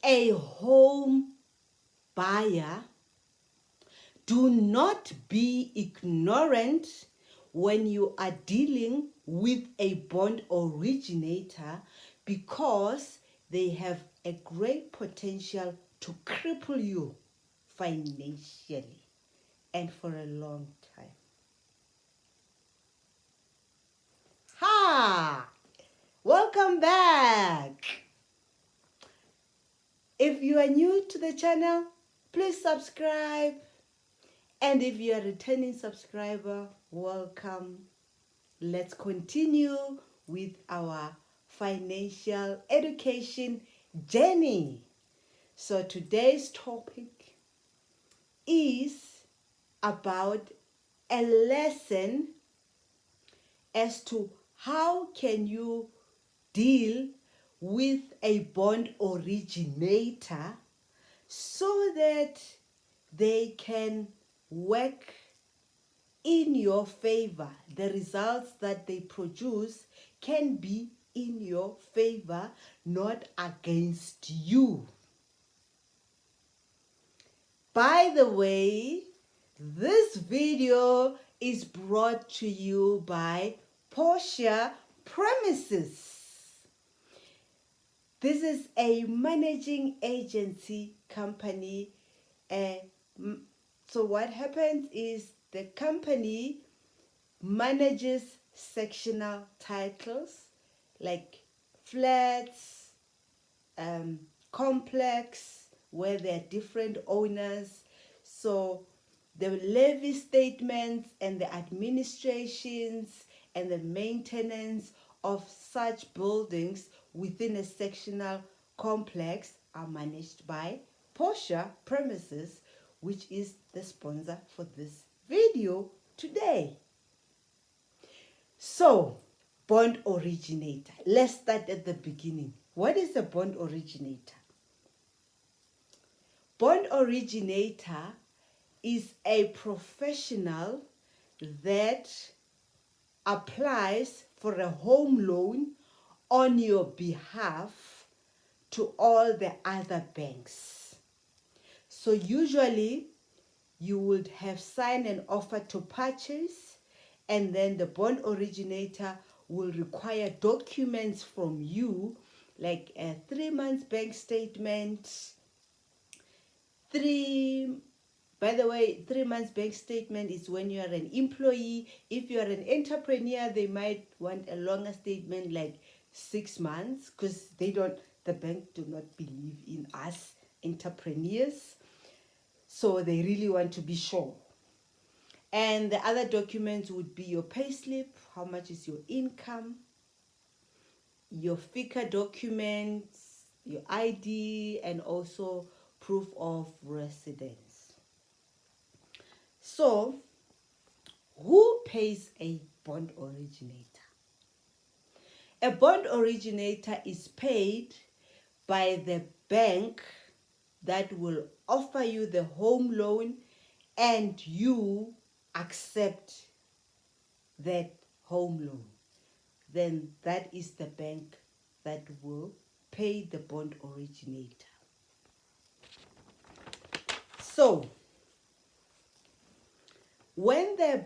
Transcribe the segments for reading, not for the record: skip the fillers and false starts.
a home buyer, do not be ignorant when you are dealing with a bond originator, because they have a great potential to cripple you financially and for a long time. Ha! Welcome back. If you are new to the channel, please subscribe. And if you are a returning subscriber, welcome. Let's continue with our financial education journey. So today's topic is about a lesson as to how can you deal with a bond originator so that they can work in your favor. The results that they produce can be in your favor, not against you. By the way, this video is brought to you by Portia Premises. This is a managing agency company. So what happens is the company manages sectional titles like flats, complex, where there are different owners. So the levy statements and the administrations and the maintenance of such buildings within a sectional complex are managed by Portia Premises, which is the sponsor for this video today. So, bond originator. Let's start at the beginning. What is a bond originator? Bond originator is a professional that applies for a home loan on your behalf to all the other banks. So usually you would have signed an offer to purchase, and then the bond originator will require documents from you like a 3 months bank statement. By the way, 3 months bank statement is when you are an employee. If you are an entrepreneur, they might want a longer statement like 6 months, because the bank do not believe in us entrepreneurs. So they really want to be sure. And the other documents would be your payslip, how much is your income, your FICA documents, your ID, and also proof of residence. So, who pays a bond originator? A bond originator is paid by the bank that will offer you the home loan, and you accept that home loan. Then that is the bank that will pay the bond originator. So, when the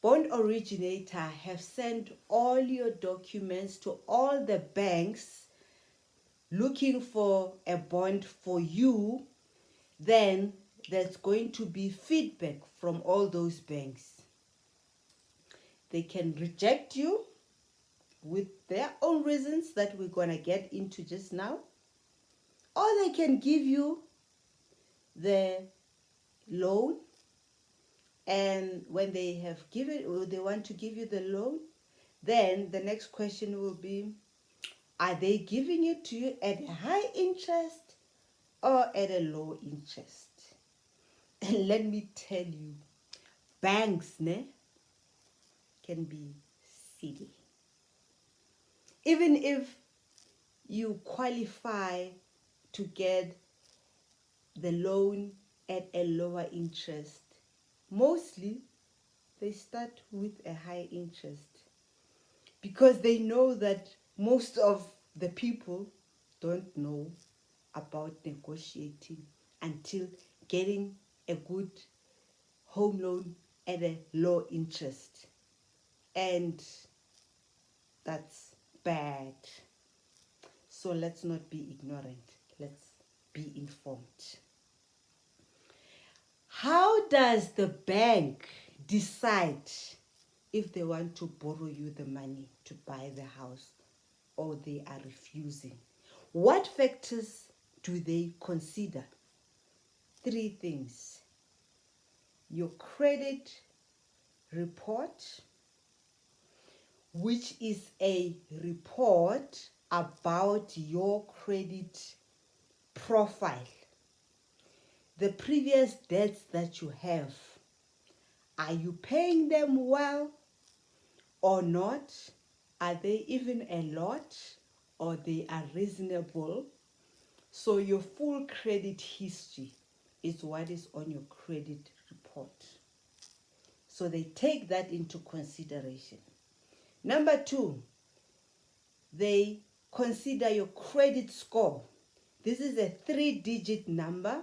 bond originator have sent all your documents to all the banks looking for a bond for you, then there's going to be feedback from all those banks. They can reject you with their own reasons that we're going to get into just now, or they can give you the loan, and when they have given, or they want to give you the loan, then the next question will be, are they giving it to you at a high interest or at a low interest? And let me tell you, banks can be silly. Even if you qualify to get the loan at a lower interest, mostly they start with a high interest, because they know that most of the people don't know about negotiating until getting a good home loan at a low interest. And that's bad. So let's not be ignorant. Let's be informed. How does the bank decide if they want to borrow you the money to buy the house or they are refusing? What factors do they consider? 3 things: your credit report, which is a report about your credit profile, the previous debts that you have. Are you paying them well or not? Are they even a lot or they are reasonable? So your full credit history is what is on your credit report. So they take that into consideration. Number 2, they consider your credit score. This is a 3-digit number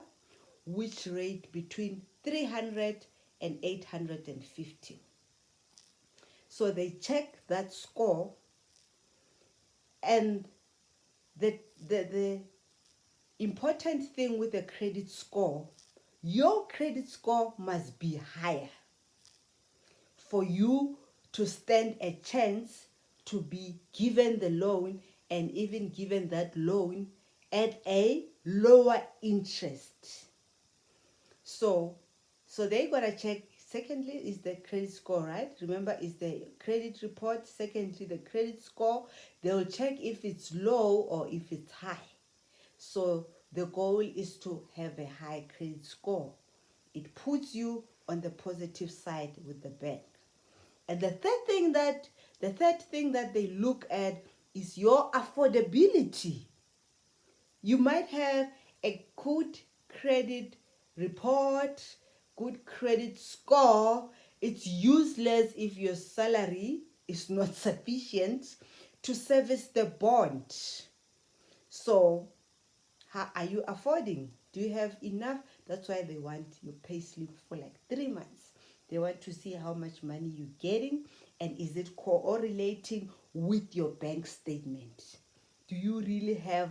which rate between 300 and 850. So they check that score, and the important thing with the credit score, your credit score must be higher for you to stand a chance to be given the loan, and even given that loan at a lower interest. So they're gonna check. Secondly is the credit score, right? Remember, is the credit report. Secondly, the credit score. They'll check if it's low or if it's high. So the goal is to have a high credit score. It puts you on the positive side with the bank. And the third thing that they look at is your affordability. You might have a good credit report, good credit score. It's useless if your salary is not sufficient to service the bond. So, how are you affording? Do you have enough? That's why they want your pay slip for like 3 months. They want to see how much money you're getting, and is it correlating with your bank statement? Do you really have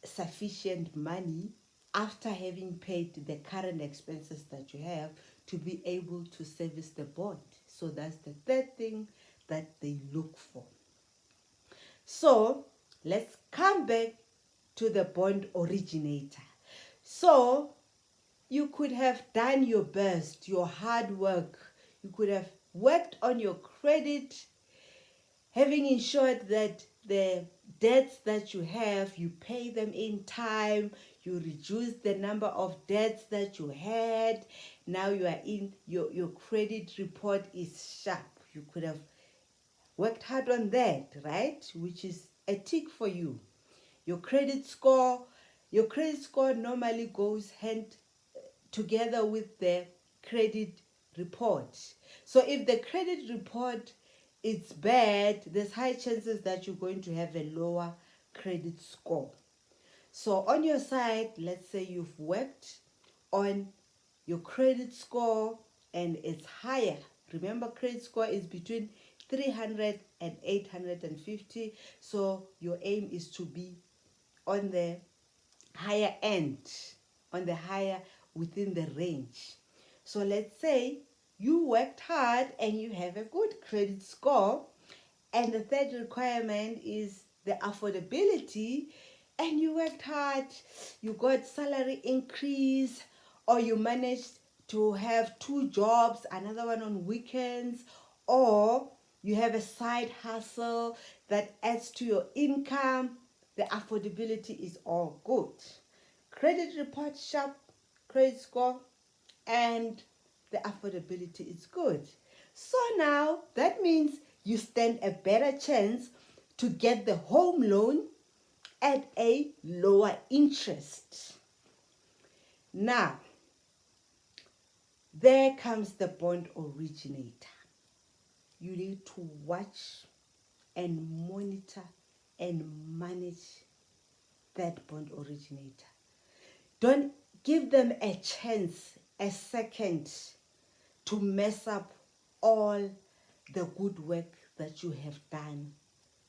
sufficient money after having paid the current expenses that you have to be able to service the bond? So that's the third thing that they look for. So let's come back to the bond originator. So you could have done your best, your hard work. You could have worked on your credit, having ensured that the debts that you have, you pay them in time, you reduce the number of debts that you had. Now you are in, your credit report is sharp. You could have worked hard on that, right? Which is a tick for you. Your credit score normally goes hand together with the credit report. So if the credit report is bad, there's high chances that you're going to have a lower credit score. So on your side, let's say you've worked on your credit score and it's higher. Remember, credit score is between 300 and 850. So your aim is to be on the higher end, on the higher within the range. So let's say you worked hard and you have a good credit score, and the third requirement is the affordability, and you worked hard, you got salary increase, or you managed to have 2 jobs, another one on weekends, or you have a side hustle that adds to your income. The affordability is all good. Credit report sharp, credit score, and the affordability is good. So now that means you stand a better chance to get the home loan at a lower interest. Now, there comes the bond originator. You need to watch and monitor and manage that bond originator. Don't give them a chance, a second, to mess up all the good work that you have done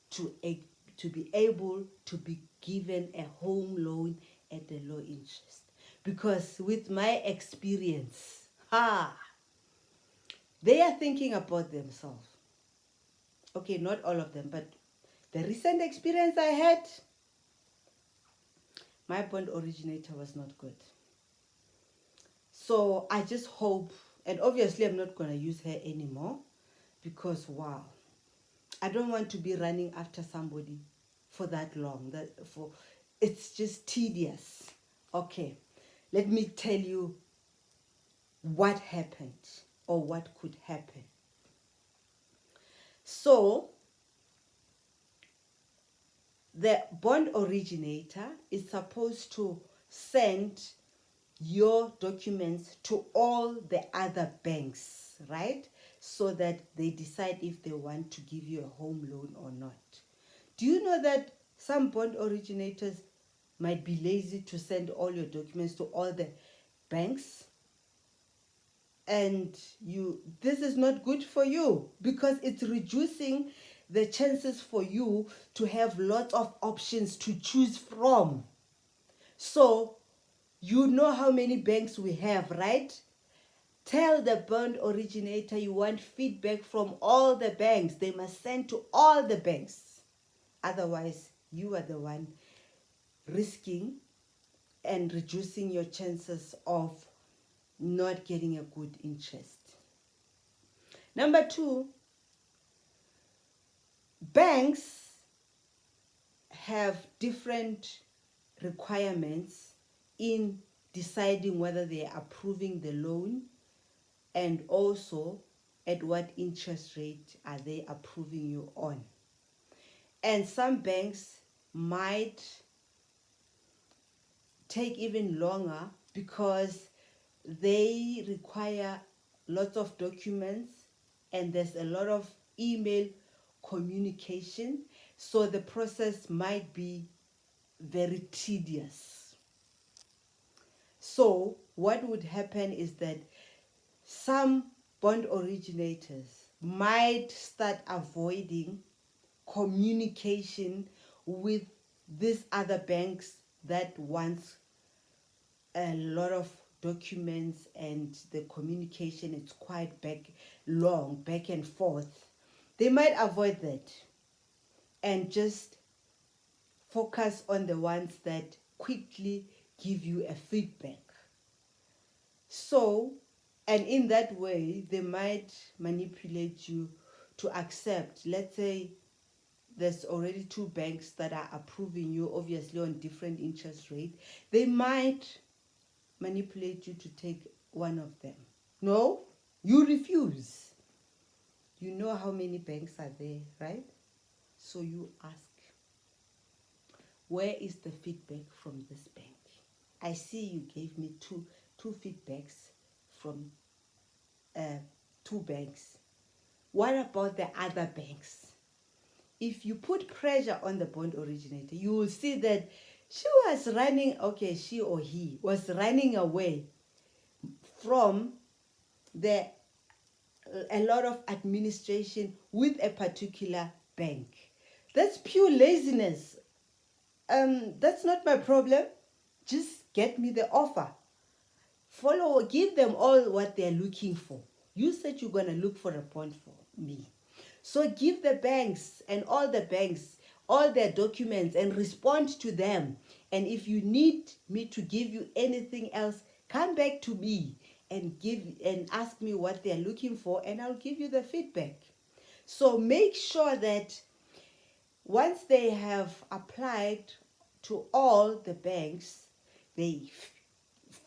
to be able to be given a home loan at a low interest. Because with my experience, they are thinking about themselves. Okay, not all of them, but the recent experience I had, my bond originator was not good. So I just hope, and obviously I'm not going to use her anymore, because wow, I don't want to be running after somebody for that long. It's just tedious. Okay, let me tell you what happened or what could happen. So the bond originator is supposed to send your documents to all the other banks, right? So that they decide if they want to give you a home loan or not. Do you know that some bond originators might be lazy to send all your documents to all the banks? And this is not good for you, because it's reducing the chances for you to have lots of options to choose from. So you know how many banks we have, right? Tell the bond originator you want feedback from all the banks. They must send to all the banks. Otherwise, you are the one risking and reducing your chances of not getting a good interest. Number 2, banks have different requirements in deciding whether they are approving the loan, and also at what interest rate are they approving you on. And some banks might take even longer because they require lots of documents and there's a lot of email communication, so the process might be very tedious. So what would happen is that some bond originators might start avoiding communication with these other banks that wants a lot of documents, and the communication is quite back and forth. They might avoid that and just focus on the ones that quickly give you a feedback. So, and in that way, they might manipulate you to accept. Let's say there's already 2 banks that are approving you, obviously on different interest rate. They might manipulate you to take one of them. No, you refuse. You know how many banks are there, right? So you ask, where is the feedback from this bank? I see you gave me two feedbacks from 2 banks. What about the other banks? If you put pressure on the bond originator, you will see that she or he was running away from a lot of administration with a particular bank. That's pure laziness. That's not my problem. Just get me the offer. Give them all what they're looking for. You said you're going to look for a bond for me. So give the banks and all the banks all their documents and respond to them. And if you need me to give you anything else, come back to me and ask me what they're looking for, and I'll give you the feedback. So make sure that once they have applied to all the banks, they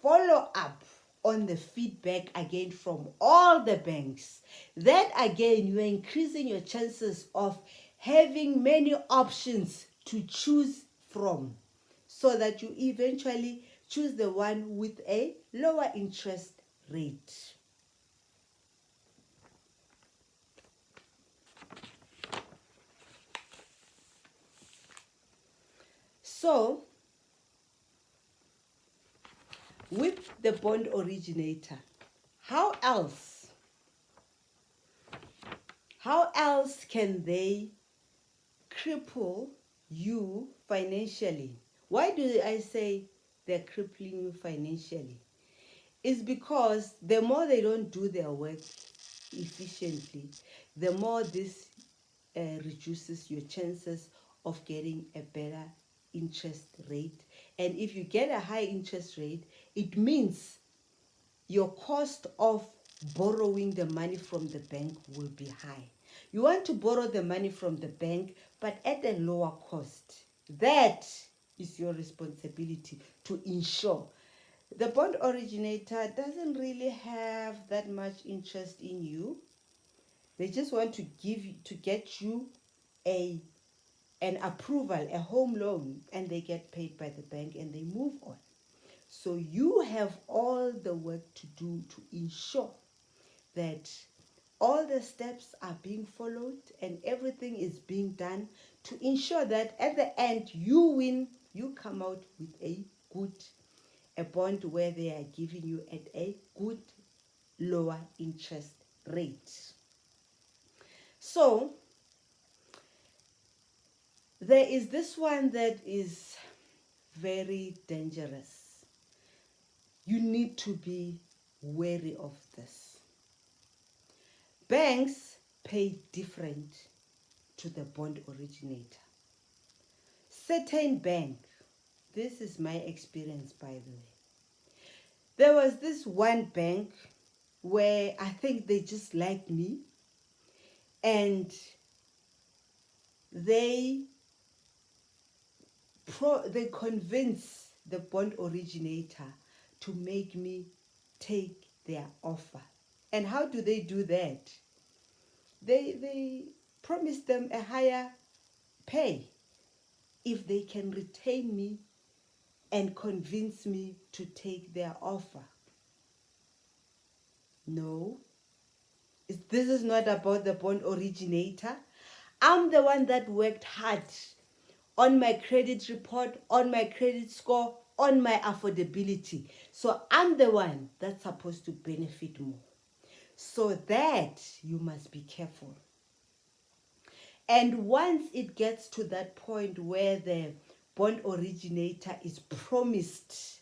follow up on the feedback again from all the banks. That again, you are increasing your chances of having many options to choose from, so that you eventually choose the one with a lower interest rate. So with the bond originator, how else can they cripple you financially? Why do I say they're crippling you financially? It's because the more they don't do their work efficiently, the more this reduces your chances of getting a better interest rate. And if you get a high interest rate, it means your cost of borrowing the money from the bank will be high. You want to borrow the money from the bank, but at a lower cost. That is your responsibility to ensure. The bond originator doesn't really have that much interest in you. They just want to get you a an approval, a home loan, and they get paid by the bank and they move on. So you have all the work to do to ensure that all the steps are being followed and everything is being done to ensure that at the end you win, you come out with a bond where they are giving you at a good lower interest rate. So there is this one that is very dangerous. You need to be wary of this. Banks pay different to the bond originator. Certain bank, this is my experience by the way. There was this one bank where I think they just liked me and they convince the bond originator to make me take their offer. And how do they do that? They promise them a higher pay if they can retain me and convince me to take their offer. No, this is not about the bond originator. I'm the one that worked hard on my credit report, on my credit score, on my affordability. So I'm the one that's supposed to benefit more. So that you must be careful. And once it gets to that point where the bond originator is promised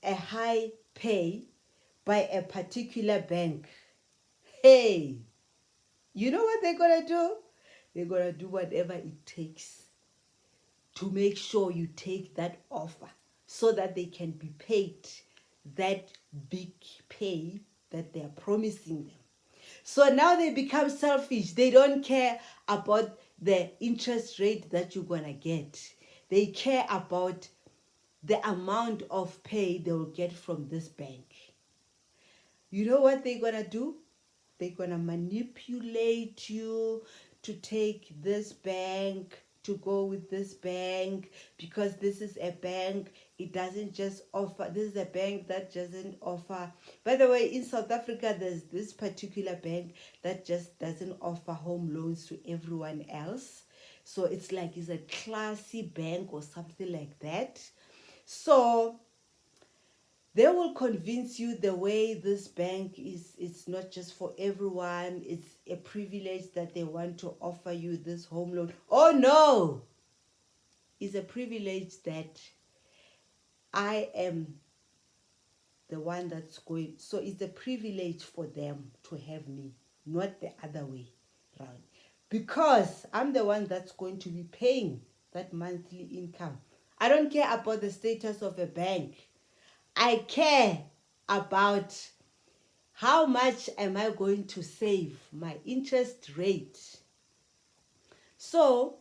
a high pay by a particular bank, hey, you know what they're going to do? They're going to do whatever it takes to make sure you take that offer so that they can be paid that big pay that they're promising them. So now they become selfish. They don't care about the interest rate that you're going to get. They care about the amount of pay they will get from this bank. You know what they're going to do? They're going to manipulate you to take this bank, to go with this bank, because this is a bank, it doesn't just offer, this is a bank that doesn't offer. By the way, in South Africa, there's this particular bank that just doesn't offer home loans to everyone else. So it's like it's a classy bank or something like that. So they will convince you the way this bank is, it's not just for everyone, it's a privilege that they want to offer you this home loan. Oh no! It's a privilege that I am the one that's going, so it's a privilege for them to have me, not the other way round. Because I'm the one that's going to be paying that monthly income. I don't care about the status of a bank. I care about how much am I going to save, my interest rate. So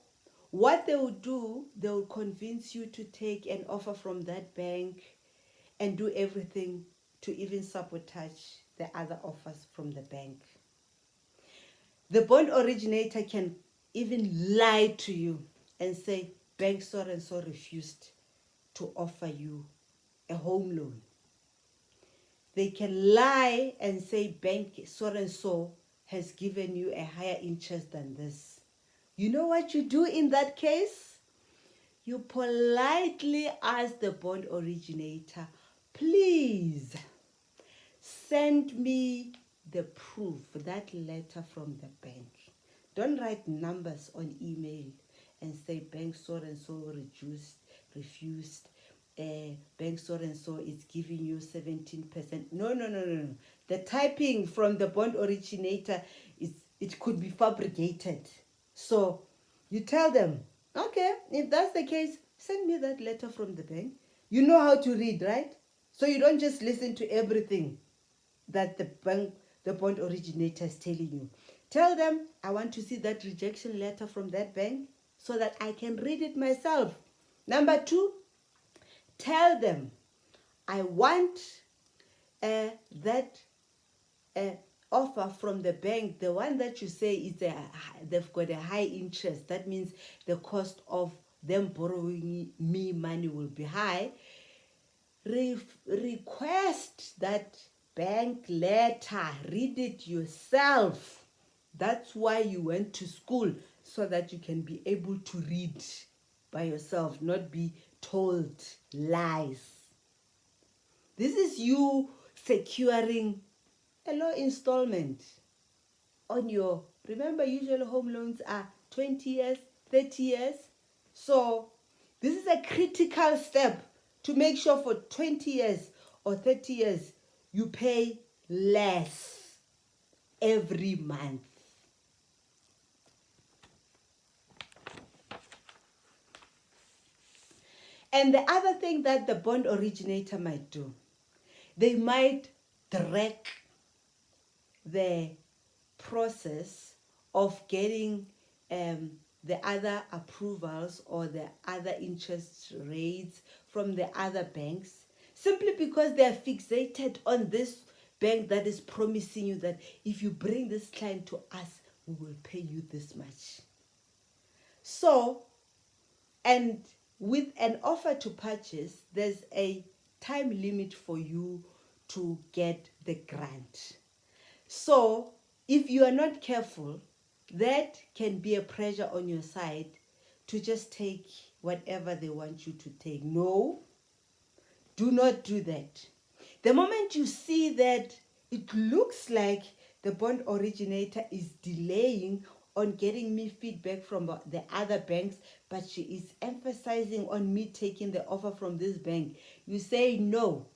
what they will do, they will convince you to take an offer from that bank and do everything to even sabotage the other offers from the bank. The bond originator can even lie to you and say, bank so and so refused to offer you a home loan. They can lie and say bank so and so has given you a higher interest than this. You know what you do in that case? you politely ask the bond originator, please send me the proof, that letter from the bank. Don't write numbers on email and say bank so and so refused. Bank so and so is giving you 17%. No, no, no, no, no. The typing from the bond originator it could be fabricated. So you tell them, okay, if that's the case, send me that letter from the bank. You know how to read, right? So you don't just listen to everything that the bond originator is telling you. Tell them, I want to see that rejection letter from that bank so that I can read it myself. Number two, tell them, I want that uh, offer from the bank, the one that you say they've got a high interest. That means the cost of them borrowing me money will be high. Request that bank letter, read it yourself. That's why you went to school, so that you can be able to read by yourself, not be told lies. This is you securing a low installment on your, remember usually home loans are 20 years, 30 years. So this is a critical step to make sure for 20 years or 30 years you pay less every month. And the other thing that the bond originator might do, they might drag the process of getting the other approvals or the other interest rates from the other banks, simply because they are fixated on this bank that is promising you that if you bring this client to us, we will pay you this much. So, and with an offer to purchase, there's a time limit for you to get the grant. So if you are not careful, that can be a pressure on your side to just take whatever they want you to take. No, do not do that. The moment you see that it looks like the bond originator is delaying on getting me feedback from the other banks, but she is emphasizing on me taking the offer from this bank, you say no.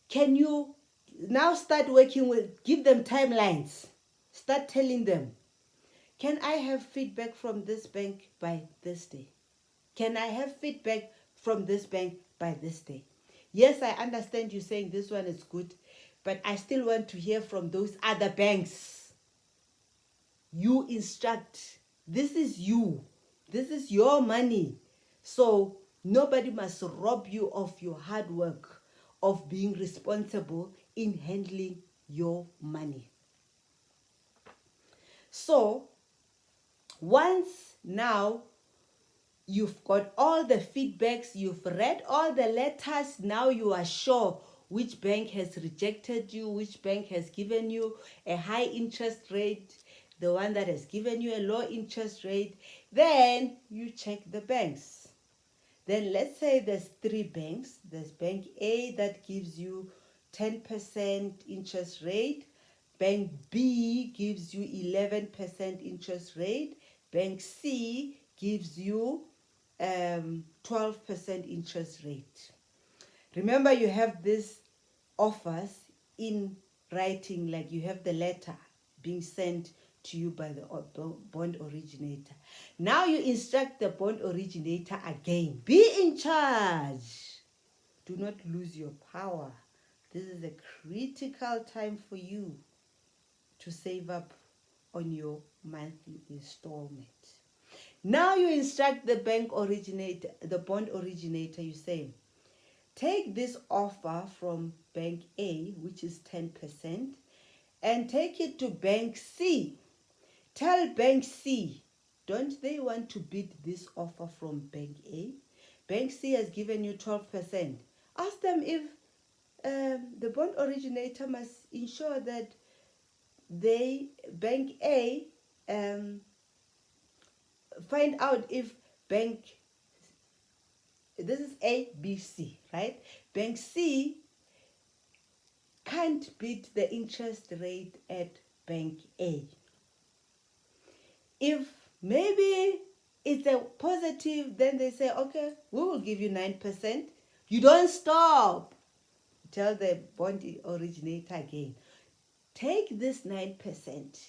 Can you now start working with, give them timelines. Start telling them, can I have feedback from this bank by this day? Can I have feedback from this bank by this day? Yes, I understand you saying this one is good, but I still want to hear from those other banks. You instruct. This is you. This is your money. So nobody must rob you of your hard work, of being responsible in handling your money. So once now you've got all the feedbacks, you've read all the letters, now you are sure which bank has rejected you, which bank has given you a high interest rate, the one that has given you a low interest rate, then you check the banks. Then let's say there's 3 banks. There's Bank A that gives you 10% interest rate. Bank B gives you 11% interest rate. Bank C gives you 12% interest rate. Remember, you have these offers in writing, like you have the letter being sent to you by the bond originator. Now you instruct the bond originator again. Be in charge. Do not lose your power. This is a critical time for you to save up on your monthly installment. Now you instruct the bank originator, the bond originator, you say, take this offer from Bank A, which is 10%, and take it to Bank C. Tell Bank C, don't they want to bid this offer from Bank A? Bank C has given you 12%. Ask them if the bond originator must ensure that Bank A, find out if Bank this is A, B, C, right? Bank C can't beat the interest rate at Bank A. If maybe it's a positive, then they say, okay, we will give you 9%. You don't stop. Tell the bond originator again, take this 9%.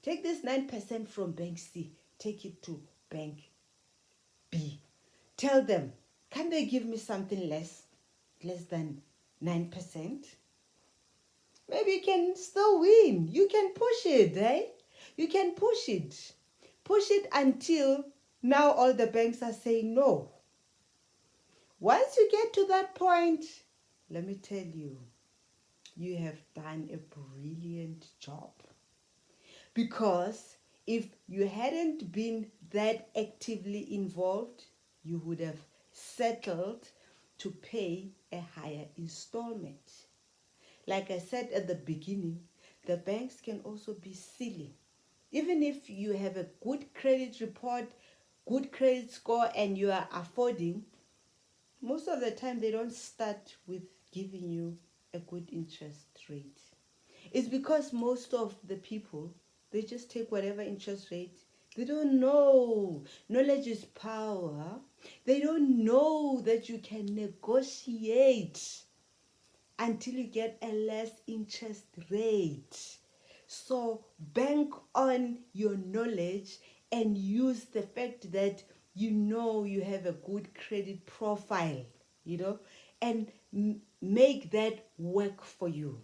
Take this 9% from Bank C. Take it to Bank B. Tell them, can they give me something less than 9%? Maybe you can still win. You can push it, eh? You can push it. Push it until now all the banks are saying no. Once you get to that point, let me tell you, you have done a brilliant job. Because if you hadn't been that actively involved, you would have settled to pay a higher installment. Like I said at the beginning, the banks can also be silly. Even if you have a good credit report, good credit score, and you are affording, most of the time they don't start with giving you a good interest rate. It's because most of the people, they just take whatever interest rate. They don't know. Knowledge is power. They don't know that you can negotiate until you get a less interest rate. So bank on your knowledge and use the fact that you know you have a good credit profile, and make that work for you.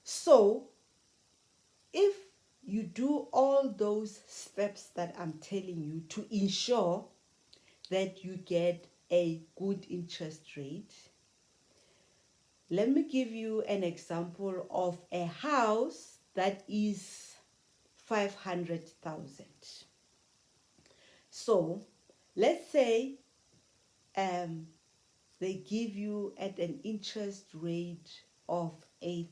So if you do all those steps that I'm telling you to ensure that you get a good interest rate, let me give you an example of a house that is 500,000. So let's say they give you at an interest rate of 8%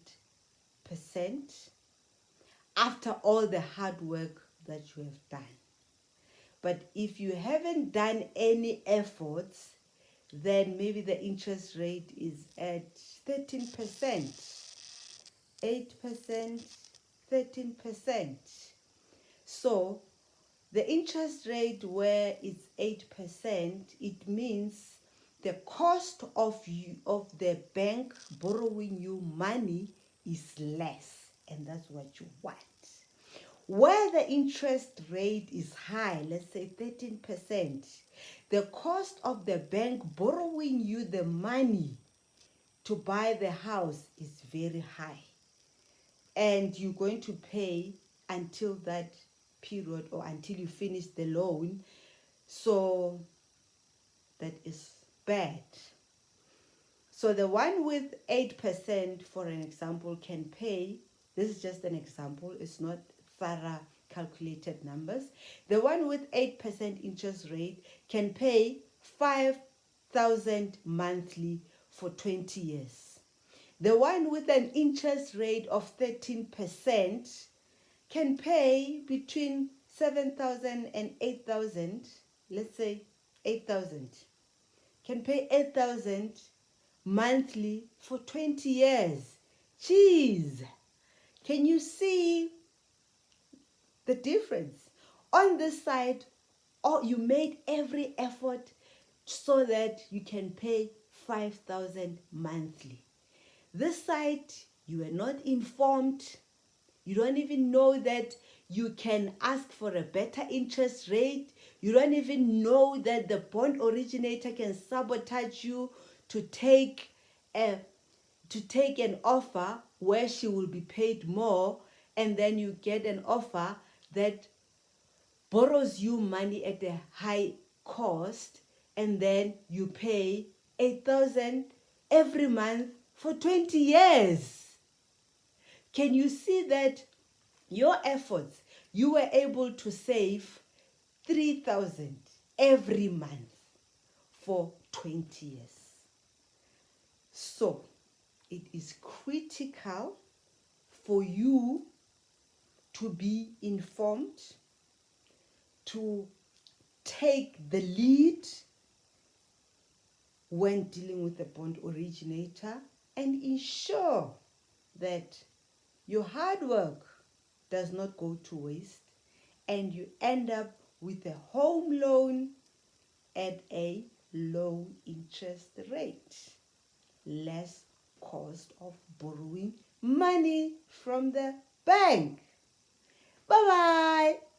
after all the hard work that you have done. But if you haven't done any efforts, then maybe the interest rate is at 13%, 8%, 13%. So the interest rate where it's 8%, it means the cost of the bank borrowing you money is less, and that's what you want. Where the interest rate is high, let's say 13%, the cost of the bank borrowing you the money to buy the house is very high. And you're going to pay until that period or until you finish the loan. So that is bad. So the one with 8%, for an example, can pay, this is just an example, it's not thorough calculated numbers. The one with 8% interest rate can pay 5,000 monthly for 20 years. The one with an interest rate of 13% can pay between 7,000 and 8,000, let's say 8,000, can pay 8,000 monthly for 20 years. Jeez, can you see the difference? On this side, you made every effort so that you can pay 5,000 monthly. This side, you were not informed. You don't even know that you can ask for a better interest rate. You don't even know that the bond originator can sabotage you to take an offer where she will be paid more, and then you get an offer that borrows you money at a high cost, and then you pay 8,000 every month for 20 years. Can you see that your efforts, you were able to save 3,000 every month for 20 years? So it is critical for you to be informed, to take the lead, when dealing with the bond originator, and ensure that your hard work does not go to waste and you end up with a home loan at a low interest rate, less cost of borrowing money from the bank. Bye bye.